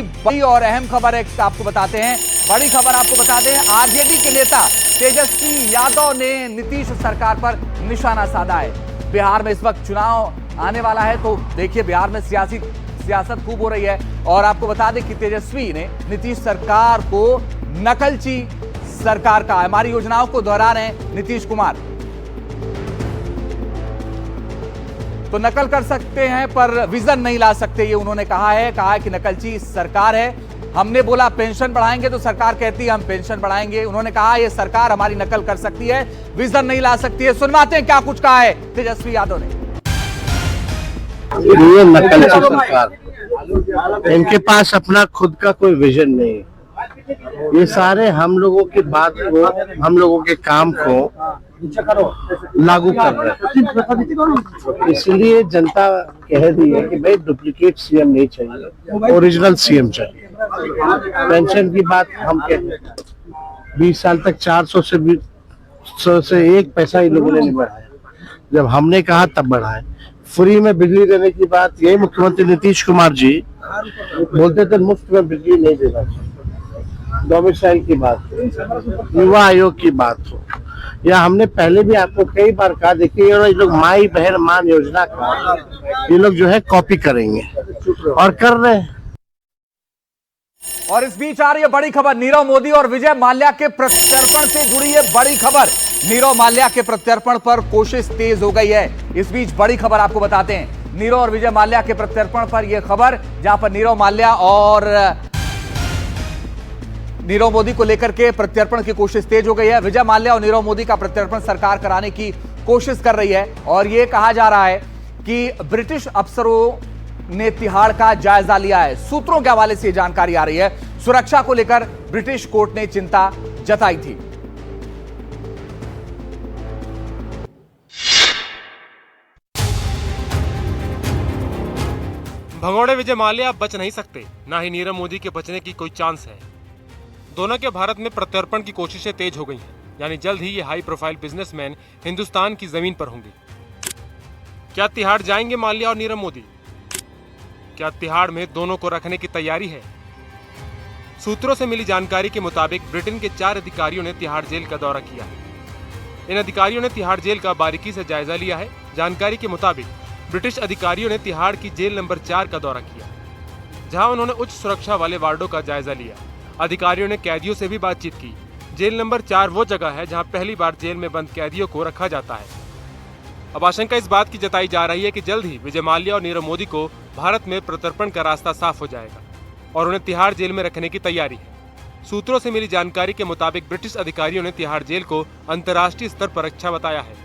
बड़ी और अहम खबर एक आपको बताते हैं। बड़ी खबर आपको बताते हैं, आरजेडी के नेता तेजस्वी यादव ने नीतीश सरकार पर निशाना साधा है। बिहार में इस वक्त चुनाव आने वाला है, तो देखिए बिहार में सियासत खूब हो रही है। और आपको बता दें कि तेजस्वी ने नीतीश सरकार को नकलची सरकार कहा। हमारी योजनाओं को दोहरा रहे हैं नीतीश कुमार, तो नकल कर सकते हैं पर विजन नहीं ला सकते, ये उन्होंने कहा है कि नकलची सरकार है। हमने बोला पेंशन बढ़ाएंगे तो सरकार कहती है हम पेंशन बढ़ाएंगे। उन्होंने कहा ये सरकार हमारी नकल कर सकती है, विजन नहीं ला सकती है। सुनवाते हैं क्या कुछ कहा है तेजस्वी यादव ने। ये नकलची सरकार, इनके पास अपना खुद का कोई विजन नहीं। ये सारे हम लोगों की बात को, हम लोगों के काम को लागू कर रहे हैं। इसलिए जनता कह रही है कि भाई डुप्लीकेट सीएम नहीं चाहिए, ओरिजिनल सीएम चाहिए। पेंशन की बात हम कहते हैं, 20 साल तक 400 से एक पैसा इन लोगों ने नहीं बढ़ाया, जब हमने कहा तब बढ़ाए। फ्री में बिजली देने की बात, यही मुख्यमंत्री नीतीश कुमार जी बोलते थे मुफ्त में बिजली नहीं देना चाहिए। डोमिसाइल की बात हो, युवा आयोग की बात हो, या हमने पहले भी आपको कई बार कहा, देखिए ये लोग माई बहन मान योजना का ये लोग जो है कॉपी करेंगे और कर रहे हैं। और इस बीच आ रही है बड़ी खबर, नीरव मोदी और विजय माल्या के प्रत्यर्पण से जुड़ी है बड़ी खबर। नीरव माल्या के प्रत्यर्पण पर कोशिश तेज हो गई है। इस बीच बड़ी खबर आपको बताते हैं, नीरव और विजय माल्या के प्रत्यर्पण पर यह खबर, जहां पर नीरव माल्या और नीरव मोदी को लेकर के प्रत्यर्पण की कोशिश तेज हो गई है। विजय माल्या और नीरव मोदी का प्रत्यर्पण सरकार कराने की कोशिश कर रही है। और यह कहा जा रहा है कि ब्रिटिश अफसरों ने तिहाड़ का जायजा लिया है। सूत्रों के हवाले से जानकारी आ रही है, सुरक्षा को लेकर ब्रिटिश कोर्ट ने चिंता जताई थी। भगोड़े विजय माल्या बच नहीं सकते, ना ही नीरव मोदी के बचने की कोई चांस है। दोनों के भारत में प्रत्यर्पण की कोशिशें तेज हो गई हैं, यानी जल्द ही ये हाई प्रोफाइल बिजनेसमैन हिंदुस्तान की जमीन पर होंगे। क्या तिहाड़ जाएंगे माल्या और नीरव मोदी? क्या तिहाड़ में दोनों को रखने की तैयारी है? सूत्रों से मिली जानकारी के मुताबिक ब्रिटेन के 4 अधिकारियों ने तिहाड़ जेल का दौरा किया है। इन अधिकारियों ने तिहाड़ जेल का बारीकी से जायजा लिया है। जानकारी के मुताबिक ब्रिटिश अधिकारियों ने तिहाड़ की जेल नंबर 4 का दौरा किया, जहां उन्होंने उच्च सुरक्षा वाले वार्डों का जायजा लिया। अधिकारियों ने कैदियों से भी बातचीत की। जेल नंबर 4 वो जगह है जहां पहली बार जेल में बंद कैदियों को रखा जाता है। अब आशंका इस बात की जताई जा रही है कि जल्द ही विजय माल्या और नीरव मोदी को भारत में प्रत्यर्पण का रास्ता साफ हो जाएगा और उन्हें तिहाड़ जेल में रखने की तैयारी है। सूत्रों से मिली जानकारी के मुताबिक ब्रिटिश अधिकारियों ने तिहाड़ जेल को अंतर्राष्ट्रीय स्तर पर अच्छा बताया है।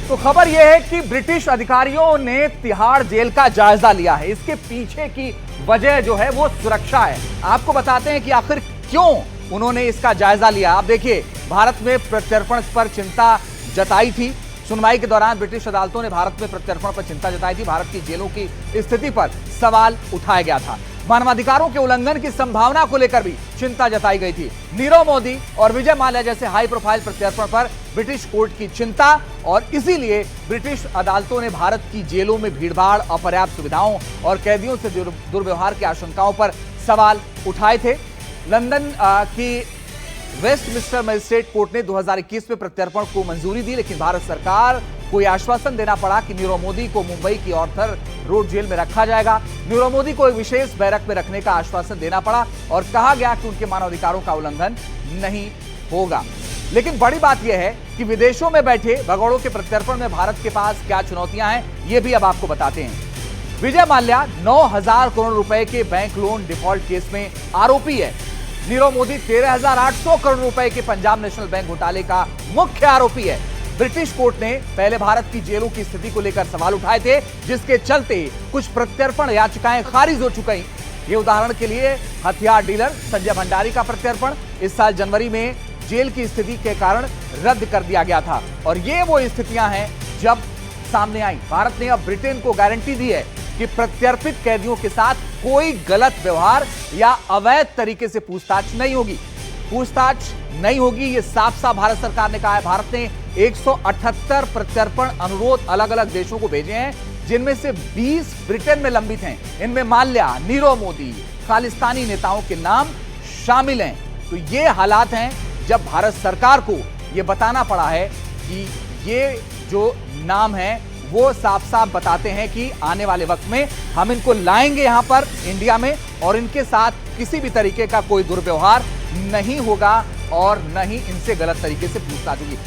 तो खबर यह है कि ब्रिटिश अधिकारियों ने तिहाड़ जेल का जायजा लिया है। इसके पीछे की वजह जो है वो सुरक्षा है। आपको बताते हैं कि आखिर क्यों उन्होंने इसका जायजा लिया। आप देखिए, भारत में प्रत्यर्पण पर चिंता जताई थी। सुनवाई के दौरान ब्रिटिश अदालतों ने भारत में प्रत्यर्पण पर चिंता जताई थी। भारत की जेलों की स्थिति पर सवाल उठाया गया था। मानवाधिकारों के उल्लंघन की संभावना को लेकर भी चिंता जताई गई थी। नीरव मोदी और विजय माल्या जैसे हाई प्रोफाइल प्रत्यर्पण पर ब्रिटिश कोर्ट की चिंता, और इसीलिए ब्रिटिश अदालतों ने भारत की जेलों में भीड़भाड़, अपर्याप्त सुविधाओं और कैदियों से दुर्व्यवहार की आशंकाओं पर सवाल उठाए थे। लंदन की वेस्टमिंस्टर मजिस्ट्रेट कोर्ट ने 2021 में प्रत्यर्पण को मंजूरी दी, लेकिन भारत सरकार को यह आश्वासन देना पड़ा कि नीरव मोदी को मुंबई की आर्थर रोड जेल में रखा जाएगा। नीरव मोदी को एक विशेष बैरक में रखने का आश्वासन देना पड़ा और कहा गया कि उनके मानवाधिकारों का उल्लंघन नहीं होगा। लेकिन बड़ी बात यह है कि विदेशों में बैठे भगोड़ों के प्रत्यर्पण में भारत के पास क्या चुनौतियां हैं, ये भी अब आपको बताते हैं। विजय माल्या 9,000 करोड़ रुपए के बैंक लोन डिफॉल्ट केस में आरोपी है। नीरव मोदी 13,800 करोड़ रुपए के पंजाब नेशनल बैंक घोटाले का मुख्य आरोपी है। ब्रिटिश कोर्ट ने पहले भारत की जेलों की स्थिति को लेकर सवाल उठाए थे, जिसके चलते कुछ प्रत्यर्पण याचिकाएं खारिज हो चुकी। ये उदाहरण के लिए हथियार डीलर संजय भंडारी का प्रत्यर्पण इस साल जनवरी में जेल की स्थिति के कारण रद्द कर दिया गया था। और ये वो स्थितियां हैं जब सामने आई। भारत ने अब ब्रिटेन को गारंटी दी है कि प्रत्यर्पित कैदियों के साथ कोई गलत व्यवहार या अवैध तरीके से पूछताछ नहीं होगी। ये साफ साफ भारत सरकार ने कहा है। भारत ने 178 प्रत्यर्पण अनुरोध अलग अलग देशों को भेजे हैं, जिनमें से 20 ब्रिटेन में लंबित हैं। इनमें माल्या, नीरव मोदी, खालिस्तानी नेताओं के नाम शामिल हैं। तो ये हालात हैं जब भारत सरकार को ये बताना पड़ा है कि ये जो नाम है वो साफ साफ बताते हैं कि आने वाले वक्त में हम इनको लाएंगे यहां पर इंडिया में और इनके साथ किसी भी तरीके का कोई दुर्व्यवहार नहीं होगा और न ही इनसे गलत तरीके से पूछताछ होगी।